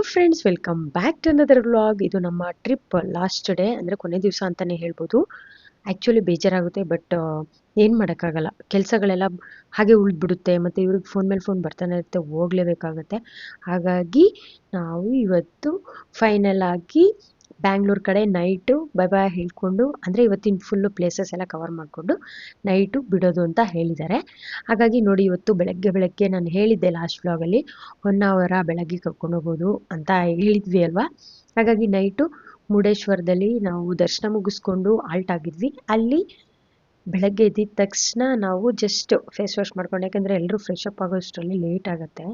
Friends, welcome back to another vlog. ಇದು ನಮ್ಮ trip last day, ಅಂದರೆ ಕೊನೆ ದಿವಸ ಅಂತಲೇ ಹೇಳ್ಬೋದು. ಆ್ಯಕ್ಚುಲಿ ಬೇಜಾರಾಗುತ್ತೆ, ಬಟ್ ಏನು ಮಾಡೋಕ್ಕಾಗಲ್ಲ. ಕೆಲಸಗಳೆಲ್ಲ ಹಾಗೆ ಉಳಿದ್ಬಿಡುತ್ತೆ, ಮತ್ತು ಇವ್ರಿಗೆ ಫೋನ್ ಮೇಲೆ ಫೋನ್ ಬರ್ತಾನೆ ಇರುತ್ತೆ, ಹೋಗಲೇಬೇಕಾಗತ್ತೆ. ಹಾಗಾಗಿ ನಾವು ಇವತ್ತು ಫೈನಲ್ ಆಗಿ ಬ್ಯಾಂಗ್ಳೂರ್ ಕಡೆ ನೈಟು ಬೈ ಬಾಯ್ ಹೇಳ್ಕೊಂಡು, ಅಂದರೆ ಇವತ್ತಿನ ಫುಲ್ಲು ಪ್ಲೇಸಸ್ ಎಲ್ಲ ಕವರ್ ಮಾಡಿಕೊಂಡು ನೈಟು ಬಿಡೋದು ಅಂತ ಹೇಳಿದ್ದಾರೆ. ಹಾಗಾಗಿ ನೋಡಿ, ಇವತ್ತು ಬೆಳಗ್ಗೆ ನಾನು ಹೇಳಿದ್ದೆ ಲಾಸ್ಟ್ ವ್ಲಾಗಲ್ಲಿ, ಹೊನ್ನಾವರ ಬೆಳಗ್ಗೆ ಕರ್ಕೊಂಡು ಹೋಗೋದು ಅಂತ ಹೇಳಿದ್ವಿ ಅಲ್ವಾ. ಹಾಗಾಗಿ ನೈಟು ಮುರುಡೇಶ್ವರದಲ್ಲಿ ನಾವು ದರ್ಶನ ಮುಗಿಸ್ಕೊಂಡು ಆಲ್ಟ್ ಆಗಿದ್ವಿ. ಅಲ್ಲಿ ಬೆಳಗ್ಗೆ ಎದ್ದಿದ ತಕ್ಷಣ ನಾವು ಜಸ್ಟ್ ಫೇಸ್ ವಾಶ್ ಮಾಡ್ಕೊಂಡು, ಯಾಕಂದರೆ ಎಲ್ಲರೂ ಫ್ರೆಶ್ ಅಪ್ ಆಗೋಷ್ಟರಲ್ಲಿ ಲೇಟ್ ಆಗುತ್ತೆ.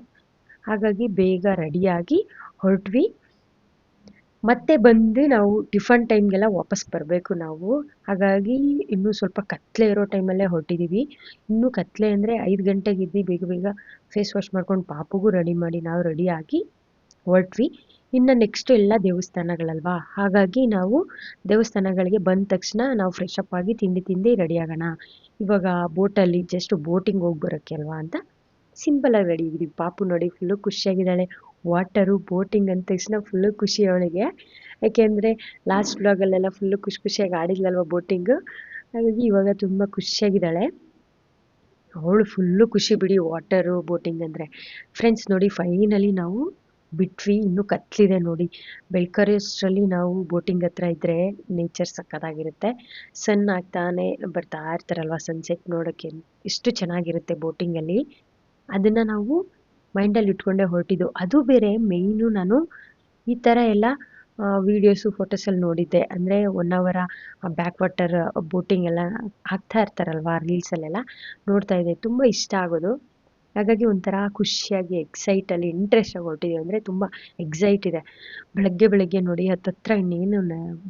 ಹಾಗಾಗಿ ಬೇಗ ರೆಡಿಯಾಗಿ ಹೊರಟ್ವಿ. ಮತ್ತೆ ಬಂದು ನಾವು ಟಿಫನ್ ಟೈಮ್ಗೆಲ್ಲ ವಾಪಸ್ ಬರಬೇಕು ನಾವು. ಹಾಗಾಗಿ ಇನ್ನೂ ಸ್ವಲ್ಪ ಕತ್ಲೆ ಇರೋ ಟೈಮಲ್ಲೇ ಹೊರಟಿದ್ದೀವಿ. ಇನ್ನೂ ಕತ್ಲೆ ಅಂದರೆ 5 ಗಂಟೆಗೆ ಇದ್ದು ಬೇಗ ಬೇಗ ಫೇಸ್ ವಾಶ್ ಮಾಡ್ಕೊಂಡು ಪಾಪುಗೂ ರೆಡಿ ಮಾಡಿ ನಾವು ರೆಡಿಯಾಗಿ ಹೊರಟ್ವಿ. ಇನ್ನು ನೆಕ್ಸ್ಟ್ ಎಲ್ಲ ದೇವಸ್ಥಾನಗಳಲ್ವಾ, ಹಾಗಾಗಿ ನಾವು ದೇವಸ್ಥಾನಗಳಿಗೆ ಬಂದ ತಕ್ಷಣ ನಾವು ಫ್ರೆಶ್ ಅಪ್ ಆಗಿ ತಿಂಡಿ ರೆಡಿ ಆಗೋಣ. ಇವಾಗ ಬೋಟಲ್ಲಿ ಜಸ್ಟ್ ಬೋಟಿಂಗ್ ಹೋಗಿ ಬರೋಕ್ಕೆ ಅಲ್ವಾ ಅಂತ ಸಿಂಪಲಾಗಿ ರೆಡಿ ಆಗಿದ್ದೀವಿ. ಪಾಪು ನೋಡಿ ಫುಲ್ಲು ಖುಷಿಯಾಗಿದ್ದಾಳೆ. ವಾಟರು ಬೋಟಿಂಗ್ ಅಂದ ತಕ್ಷಣ ಫುಲ್ಲು ಖುಷಿ ಅವಳಿಗೆ. ಯಾಕೆಂದರೆ ಲಾಸ್ಟ್ ವ್ಲಾಗಲ್ಲೆಲ್ಲ ಫುಲ್ಲು ಖುಷಿಯಾಗಿ ಆಡಿದ್ಲಲ್ವ ಬೋಟಿಂಗು. ಹಾಗಾಗಿ ಇವಾಗ ತುಂಬ ಖುಷಿಯಾಗಿದ್ದಾಳೆ. ಅವಳು ಫುಲ್ಲು ಖುಷಿ ಬಿಡಿ ವಾಟರು ಬೋಟಿಂಗ್ ಅಂದರೆ. ಫ್ರೆಂಡ್ಸ್ ನೋಡಿ, ಫೈನಲಿ ನಾವು ಬಿಟ್ವಿ. ಇನ್ನೂ ಕತ್ಲಿದೆ ನೋಡಿ. ಬೆಳ್ಕರಿಯೋಷ್ಟರಲ್ಲಿ ನಾವು ಬೋಟಿಂಗ್ ಹತ್ರ ಇದ್ದರೆ ನೇಚರ್ ಸಕ್ಕತ್ತಾಗಿರುತ್ತೆ. ಸನ್ ಆಗ್ತಾನೆ ಬರ್ತಾ ಇರ್ತಾರಲ್ವ, ಸನ್ಸೆಟ್ ನೋಡೋಕ್ಕೆ ಎಷ್ಟು ಚೆನ್ನಾಗಿರುತ್ತೆ ಬೋಟಿಂಗಲ್ಲಿ. ಅದನ್ನು ನಾವು ಮೈಂಡಲ್ಲಿ ಇಟ್ಕೊಂಡೇ ಹೊರಟಿದ್ದು. ಅದು ಬೇರೆ ಮೇಯ್ನು, ನಾನು ಈ ಥರ ಎಲ್ಲ ವೀಡಿಯೋಸು ಫೋಟೋಸಲ್ಲಿ ನೋಡಿದ್ದೆ. ಅಂದರೆ ಹೊನ್ನಾವರ ಬ್ಯಾಕ್ ವಾಟರ್ ಬೋಟಿಂಗ್ ಎಲ್ಲ ಹಾಕ್ತಾ ಇರ್ತಾರಲ್ವ ರೀಲ್ಸಲ್ಲೆಲ್ಲ ನೋಡ್ತಾ ಇದ್ದೆ. ತುಂಬ ಇಷ್ಟ ಆಗೋದು. ಹಾಗಾಗಿ ಒಂಥರ ಖುಷಿಯಾಗಿ ಎಕ್ಸೈಟಲ್ಲಿ ಇಂಟ್ರೆಸ್ಟಾಗಿ ಹೊರಟಿದ್ದೀವಿ. ಅಂದರೆ ತುಂಬ ಎಕ್ಸೈಟ್ ಇದೆ. ಬೆಳಗ್ಗೆ ನೋಡಿ ಹತ್ತತ್ರ ಇನ್ನೇನು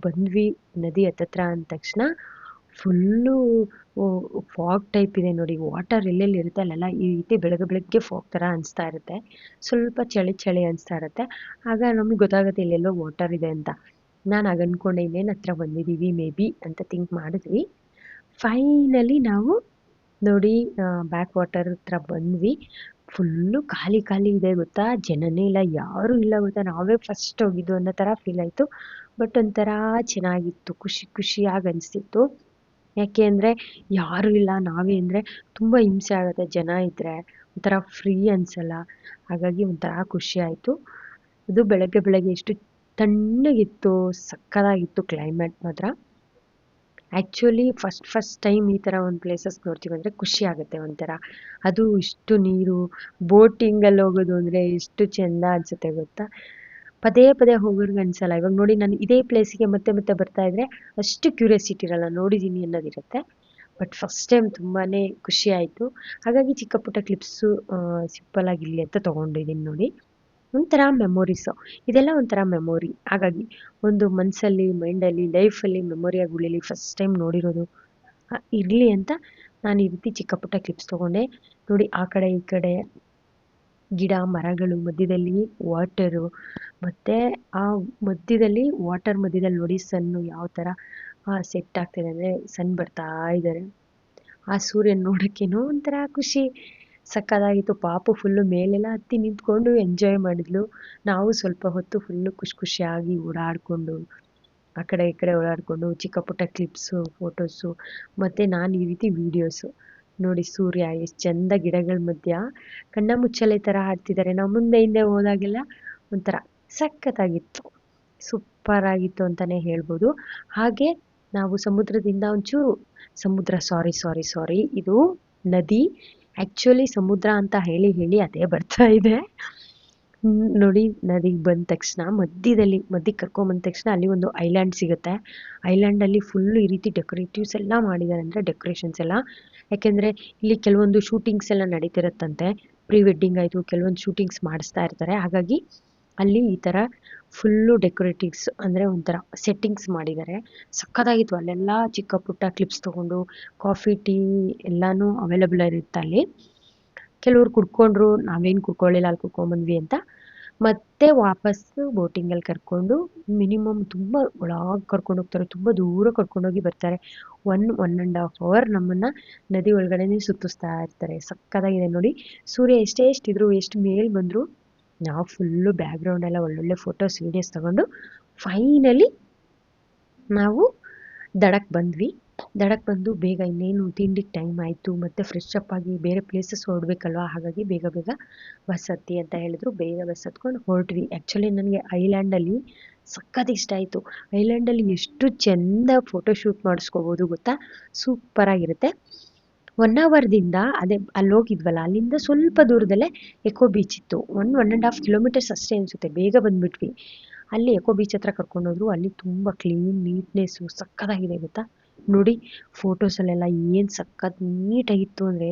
ಬಂದ್ವಿ ನದಿ ಹತ್ತತ್ರ ಅಂದ ತಕ್ಷಣ ಫುಲ್ಲು ಫಾಗ್ ಟೈಪ್ ಇದೆ ನೋಡಿ. ವಾಟರ್ ಎಲ್ಲೆಲ್ಲಿ ಇರುತ್ತೆ ಅಲ್ಲೆಲ್ಲ ಈ ರೀತಿ ಬೆಳಗ್ಗೆ ಫಾಗ್ ಥರ ಅನಿಸ್ತಾ ಇರುತ್ತೆ. ಸ್ವಲ್ಪ ಚಳಿ ಅನಿಸ್ತಾ ಇರುತ್ತೆ. ಆಗ ನಮಗೆ ಗೊತ್ತಾಗುತ್ತೆ ಇಲ್ಲೆಲ್ಲೋ ವಾಟರ್ ಇದೆ ಅಂತ. ನಾನು ಆಗ ಅಂದ್ಕೊಂಡೆ ಇನ್ನೇನು ಹತ್ರ ಬಂದಿದ್ದೀವಿ ಮೇ ಬಿ ಅಂತ ಥಿಂಕ್ ಮಾಡಿದ್ವಿ. ಫೈನಲಿ ನಾವು ನೋಡಿ ಬ್ಯಾಕ್ ವಾಟರ್ ಹತ್ರ ಬಂದ್ವಿ. ಫುಲ್ಲು ಖಾಲಿ ಇದೆ ಗೊತ್ತಾ, ಜನನೇ ಇಲ್ಲ, ಯಾರೂ ಇಲ್ಲ ಗೊತ್ತಾ. ನಾವೇ ಫಸ್ಟ್ ಹೋಗಿದ್ದು ಅನ್ನೋ ಥರ ಫೀಲ್ ಆಯಿತು. ಬಟ್ ಒಂಥರ ಚೆನ್ನಾಗಿತ್ತು, ಖುಷಿಯಾಗಿ ಅನಿಸ್ತಿತ್ತು. ಯಾಕೆ ಅಂದರೆ ಯಾರೂ ಇಲ್ಲ, ನಾವೇ ಅಂದರೆ ತುಂಬ ಹಿಂಸೆ ಆಗುತ್ತೆ ಜನ ಇದ್ದರೆ, ಒಂಥರ ಫ್ರೀ ಅನಿಸಲ್ಲ. ಹಾಗಾಗಿ ಒಂಥರ ಖುಷಿ ಆಯಿತು. ಅದು ಬೆಳಗ್ಗೆ ಎಷ್ಟು ತಣ್ಣಗಿತ್ತು, ಸಕ್ಕತ್ತಾಗಿತ್ತು ಕ್ಲೈಮೇಟ್ ಮಾತ್ರ. ಆ್ಯಕ್ಚುಲಿ ಫಸ್ಟ್ ಟೈಮ್ ಈ ಥರ ಒಂದು ಪ್ಲೇಸಸ್ ನೋಡ್ತೀವಿ ಅಂದರೆ ಖುಷಿ ಆಗುತ್ತೆ ಒಂಥರ. ಅದು ಇಷ್ಟು ನೀರು, ಬೋಟಿಂಗಲ್ಲಿ ಹೋಗೋದು ಅಂದರೆ ಎಷ್ಟು ಚೆಂದ ಅನಿಸುತ್ತೆ ಗೊತ್ತಾ. ಪದೇ ಹೋಗೋರ್ಗೆ ಅನಿಸಲ್ಲ. ಇವಾಗ ನೋಡಿ, ನಾನು ಇದೇ ಪ್ಲೇಸಿಗೆ ಮತ್ತೆ ಬರ್ತಾ ಇದ್ದರೆ ಅಷ್ಟು ಕ್ಯೂರಿಯಾಸಿಟಿ ಇರಲ್ಲ, ನೋಡಿದ್ದೀನಿ ಅನ್ನೋದಿರುತ್ತೆ. ಬಟ್ ಫಸ್ಟ್ ಟೈಮ್ ತುಂಬಾ ಖುಷಿ ಆಯಿತು. ಹಾಗಾಗಿ ಚಿಕ್ಕ ಪುಟ್ಟ ಕ್ಲಿಪ್ಸು ಸಿಂಪಲಾಗಿ ಇಲ್ಲಿ ಅಂತ ತೊಗೊಂಡಿದ್ದೀನಿ ನೋಡಿ. ಒಂಥರ ಮೆಮೊರೀಸು, ಇದೆಲ್ಲ ಒಂಥರ ಮೆಮೊರಿ. ಹಾಗಾಗಿ ಒಂದು ಮನಸ್ಸಲ್ಲಿ, ಮೈಂಡಲ್ಲಿ, ಲೈಫಲ್ಲಿ ಮೆಮೊರಿಯಾಗಿ ಉಳಿಲಿ, ಫಸ್ಟ್ ಟೈಮ್ ನೋಡಿರೋದು ಇರಲಿ ಅಂತ ನಾನು ಈ ರೀತಿ ಚಿಕ್ಕ ಪುಟ್ಟ ಕ್ಲಿಪ್ಸ್ ತೊಗೊಂಡೆ ನೋಡಿ. ಆ ಕಡೆ ಈ ಕಡೆ ಗಿಡ ಮರಗಳು, ಮಧ್ಯದಲ್ಲಿ ವಾಟರು, ಮತ್ತು ಆ ಮಧ್ಯದಲ್ಲಿ ವಾಟರ್ ಮಧ್ಯದಲ್ಲಿ ನೋಡಿ ಸನ್ನು ಯಾವ ಥರ ಸೆಟ್ ಆಗ್ತಿದೆ ಅಂದರೆ ಸನ್ ಬರ್ತಾ ಇದ್ದಾರೆ. ಆ ಸೂರ್ಯನ ನೋಡೋಕ್ಕೇನೋ ಒಂಥರ ಖುಷಿ, ಸಕ್ಕತ್ತಾಗಿತ್ತು. ಪಾಪು ಫುಲ್ಲು ಮೇಲೆಲ್ಲ ಹತ್ತಿ ನಿಂತ್ಕೊಂಡು ಎಂಜಾಯ್ ಮಾಡಿದ್ಲು. ನಾವು ಸ್ವಲ್ಪ ಹೊತ್ತು ಫುಲ್ಲು ಖುಷಿಯಾಗಿ ಓಡಾಡಿಕೊಂಡು, ಆ ಕಡೆ ಈ ಕಡೆ ಓಡಾಡಿಕೊಂಡು ಚಿಕ್ಕ ಪುಟ್ಟ ಕ್ಲಿಪ್ಸು, ಫೋಟೋಸು, ಮತ್ತು ನಾನು ಈ ರೀತಿ ವೀಡಿಯೋಸು ನೋಡಿ. ಸೂರ್ಯ ಎಷ್ಟು ಚೆಂದ ಗಿಡಗಳ ಮಧ್ಯ ಕಣ್ಣ ಮುಚ್ಚಲೆ ಥರ ಆಡ್ತಿದ್ದಾರೆ. ನಾವು ಮುಂದೆ ಹಿಂದೆ ಹೋದಾಗೆಲ್ಲ ಒಂಥರ ಸಕ್ಕತ್ತಾಗಿತ್ತು, ಸೂಪರಾಗಿತ್ತು ಅಂತಲೇ ಹೇಳ್ಬೋದು. ಹಾಗೆ ನಾವು ಸಮುದ್ರದಿಂದ ಒಂಚೂರು ಸಾರಿ ಇದು ನದಿ. ಆ್ಯಕ್ಚುಲಿ ಸಮುದ್ರ ಅಂತ ಹೇಳಿ ಅದೇ ಬರ್ತಾ ಇದೆ ನೋಡಿ. ನದಿಗೆ ಬಂದ ತಕ್ಷಣ ಮಧ್ಯಕ್ಕೆ ಕರ್ಕೊಂಬಂದ ತಕ್ಷಣ ಅಲ್ಲಿ ಒಂದು ಐಲ್ಯಾಂಡ್ ಸಿಗುತ್ತೆ. ಐಲ್ಯಾಂಡಲ್ಲಿ ಫುಲ್ಲು ಈ ರೀತಿ ಡೆಕೋರೇಟಿವ್ಸ್ ಎಲ್ಲ ಮಾಡಿದ್ದಾರೆ, ಅಂದರೆ ಡೆಕೋರೇಷನ್ಸ್ ಎಲ್ಲ. ಯಾಕೆಂದರೆ ಇಲ್ಲಿ ಕೆಲವೊಂದು ಶೂಟಿಂಗ್ಸ್ ಎಲ್ಲ ನಡೀತಿರುತ್ತಂತೆ. ಪ್ರೀ ವೆಡ್ಡಿಂಗ್ ಆಯಿತು, ಕೆಲವೊಂದು ಶೂಟಿಂಗ್ಸ್ ಮಾಡಿಸ್ತಾ ಇರ್ತಾರೆ. ಹಾಗಾಗಿ ಅಲ್ಲಿ ಈ ಥರ ಫುಲ್ಲು ಡೆಕೋರೇಟಿವ್ಸ್ ಅಂದರೆ ಒಂಥರ ಸೆಟ್ಟಿಂಗ್ಸ್ ಮಾಡಿದ್ದಾರೆ. ಸಕ್ಕತ್ತಾಗಿತ್ತು. ಅಲ್ಲೆಲ್ಲ ಚಿಕ್ಕ ಪುಟ್ಟ ಕ್ಲಿಪ್ಸ್ ತೊಗೊಂಡು, ಕಾಫಿ ಟೀ ಎಲ್ಲನೂ ಅವೈಲಬಲ್ ಇರುತ್ತೆ ಅಲ್ಲಿ. ಕೆಲವ್ರು ಕುಡ್ಕೊಂಡ್ರು, ನಾವೇನು ಕುಡ್ಕೊಳ್ಳಿಲ್ಲ, ಅಲ್ಲಿ ಕುಡ್ಕೊಂಬಂದ್ವಿ ಅಂತ. ಮತ್ತೆ ವಾಪಸ್ಸು ಬೋಟಿಂಗಲ್ಲಿ ಕರ್ಕೊಂಡು ಮಿನಿಮಮ್ ತುಂಬ ಒಳಗೆ ಕರ್ಕೊಂಡು ಹೋಗ್ತಾರೆ, ತುಂಬ ದೂರ ಕರ್ಕೊಂಡೋಗಿ ಬರ್ತಾರೆ. 1.5 ಅವರ್ ನಮ್ಮನ್ನು ನದಿ ಒಳಗಡೆನೇ ಸುತ್ತಿಸ್ತಾ ಇರ್ತಾರೆ. ಸಕ್ಕತ್ತಾಗಿದೆ ನೋಡಿ. ಸೂರ್ಯ ಎಷ್ಟೇ ಇದ್ರು, ಎಷ್ಟು ಮೇಲೆ ಬಂದರೂ ನಾವು ಫುಲ್ಲು ಬ್ಯಾಕ್ಗ್ರೌಂಡ್ ಎಲ್ಲ ಒಳ್ಳೊಳ್ಳೆ ಫೋಟೋಸ್ ವೀಡಿಯೋಸ್ ತಗೊಂಡು ಫೈನಲಿ ನಾವು ದಡಕ್ಕೆ ಬಂದ್ವಿ. ದಡಕ್ಕೆ ಬಂದು ಬೇಗ ಇನ್ನೇನು ತಿಂಡಿಗೆ ಟೈಮ್ ಆಯಿತು, ಮತ್ತು ಫ್ರೆಶ್ ಅಪ್ ಆಗಿ ಬೇರೆ ಪ್ಲೇಸಸ್ ಹೊರಡ್ಬೇಕಲ್ವ, ಹಾಗಾಗಿ ಬೇಗ ಬೇಗ ಬಸ್ ಹತ್ತಿ ಅಂತ ಹೇಳಿದ್ರು. ಬೇಗ ಬಸ್ ಹತ್ಕೊಂಡು ಹೊರಟ್ವಿ. ಆ್ಯಕ್ಚುಲಿ ನನಗೆ ಐಲ್ಯಾಂಡಲ್ಲಿ ಸಖತ್ ಇಷ್ಟ ಆಯಿತು. ಐಲ್ಯಾಂಡಲ್ಲಿ ಎಷ್ಟು ಚೆಂದ ಫೋಟೋಶೂಟ್ ಮಾಡಿಸ್ಕೋಬೋದು ಗೊತ್ತಾ, ಸೂಪರಾಗಿರುತ್ತೆ. 1 ಅವರ್ದಿಂದ ಅದೇ ಅಲ್ಲಿ ಹೋಗಿದ್ವಲ್ಲ, ಅಲ್ಲಿಂದ ಸ್ವಲ್ಪ ದೂರದಲ್ಲೇ ಎಕೋ ಬೀಚ್ ಇತ್ತು. 1.5 ಕಿಲೋಮೀಟರ್ಸ್ ಅಷ್ಟೇ ಅನಿಸುತ್ತೆ. ಬೇಗ ಬಂದುಬಿಟ್ವಿ. ಅಲ್ಲಿ ಎಕೋ ಬೀಚ್ ಹತ್ರ ಕರ್ಕೊಂಡೋದ್ರು. ಅಲ್ಲಿ ತುಂಬ ಕ್ಲೀನ್ ನೀಟ್ನೆಸ್ಸು ಸಖತ್ತಾಗಿದೆ ಗೊತ್ತಾ. ನೋಡಿ ಫೋಟೋಸಲ್ಲೆಲ್ಲ ಏನು ಸಖತ್ ನೀಟಾಗಿತ್ತು ಅಂದರೆ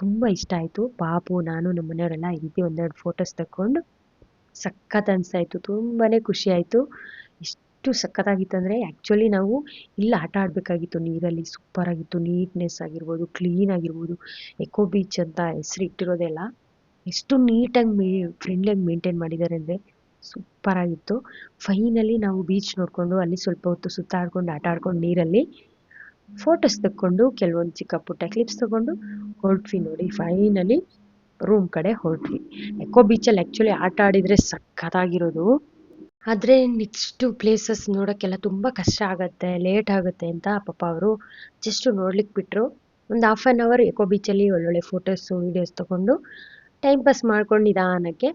ತುಂಬ ಇಷ್ಟ ಆಯಿತು. ಪಾಪು ನಾನು ನಮ್ಮ ಮನೆಯವರೆಲ್ಲ ಈ ರೀತಿ ಒಂದೆರಡು ಫೋಟೋಸ್ ತಗೊಂಡು ಸಖತ್ ಅನಿಸ್ತಾಯಿತ್ತು. ತುಂಬಾ ಖುಷಿ ಆಯಿತು. ಎಷ್ಟು ಸಖತ್ತಾಗಿತ್ತು ಅಂದರೆ ಆ್ಯಕ್ಚುಲಿ ನಾವು ಇಲ್ಲಿ ಆಟ ಆಡಬೇಕಾಗಿತ್ತು ನೀರಲ್ಲಿ. ಸೂಪರಾಗಿತ್ತು. ನೀಟ್ನೆಸ್ ಆಗಿರ್ಬೋದು, ಕ್ಲೀನ್ ಆಗಿರ್ಬೋದು. ಎಕೋ ಬೀಚ್ ಅಂತ ಹೆಸರಿಟ್ಟಿರೋದೆಲ್ಲ ಎಷ್ಟು ನೀಟಾಗಿ ಫ್ರೆಂಡ್ಲಿಯಾಗಿ ಮೇಂಟೈನ್ ಮಾಡಿದ್ದಾರೆ ಅಂದರೆ ಸೂಪರಾಗಿತ್ತು. ಫೈನಲಿ ನಾವು ಬೀಚ್ ನೋಡಿಕೊಂಡು ಅಲ್ಲಿ ಸ್ವಲ್ಪ ಹೊತ್ತು ಸುತ್ತಾಡ್ಕೊಂಡು ಆಟ ಆಡ್ಕೊಂಡು ನೀರಲ್ಲಿ ಫೋಟೋಸ್ ತಕ್ಕೊಂಡು ಕೆಲವೊಂದು ಚಿಕ್ಕ ಪುಟ್ಟ ಕ್ಲಿಪ್ಸ್ ತೊಗೊಂಡು ಹೊರಟ್ವಿ. ನೋಡಿ ಫೈನಲಿ ರೂಮ್ ಕಡೆ ಹೊರಟ್ವಿ. ಎಕೋ ಬೀಚಲ್ಲಿ ಆ್ಯಕ್ಚುಲಿ ಆಟ ಆಡಿದರೆ ಸಖತ್ತಾಗಿರೋದು. ಆದರೆ ನೆಕ್ಸ್ಟು ಪ್ಲೇಸಸ್ ನೋಡೋಕ್ಕೆಲ್ಲ ತುಂಬ ಕಷ್ಟ ಆಗುತ್ತೆ, ಲೇಟ್ ಆಗುತ್ತೆ ಅಂತ ಪಾಪ ಅವರು ಜಸ್ಟು ನೋಡ್ಲಿಕ್ಕೆ ಬಿಟ್ಟರು. ಒಂದು 1/2 ಅವರ್ ಎಕೋ ಬೀಚಲ್ಲಿ ಒಳ್ಳೊಳ್ಳೆ ಫೋಟೋಸು ವೀಡಿಯೋಸ್ ತೊಗೊಂಡು ಟೈಮ್ ಪಾಸ್ ಮಾಡ್ಕೊಂಡು ನಿಧಾನಕ್ಕೆ,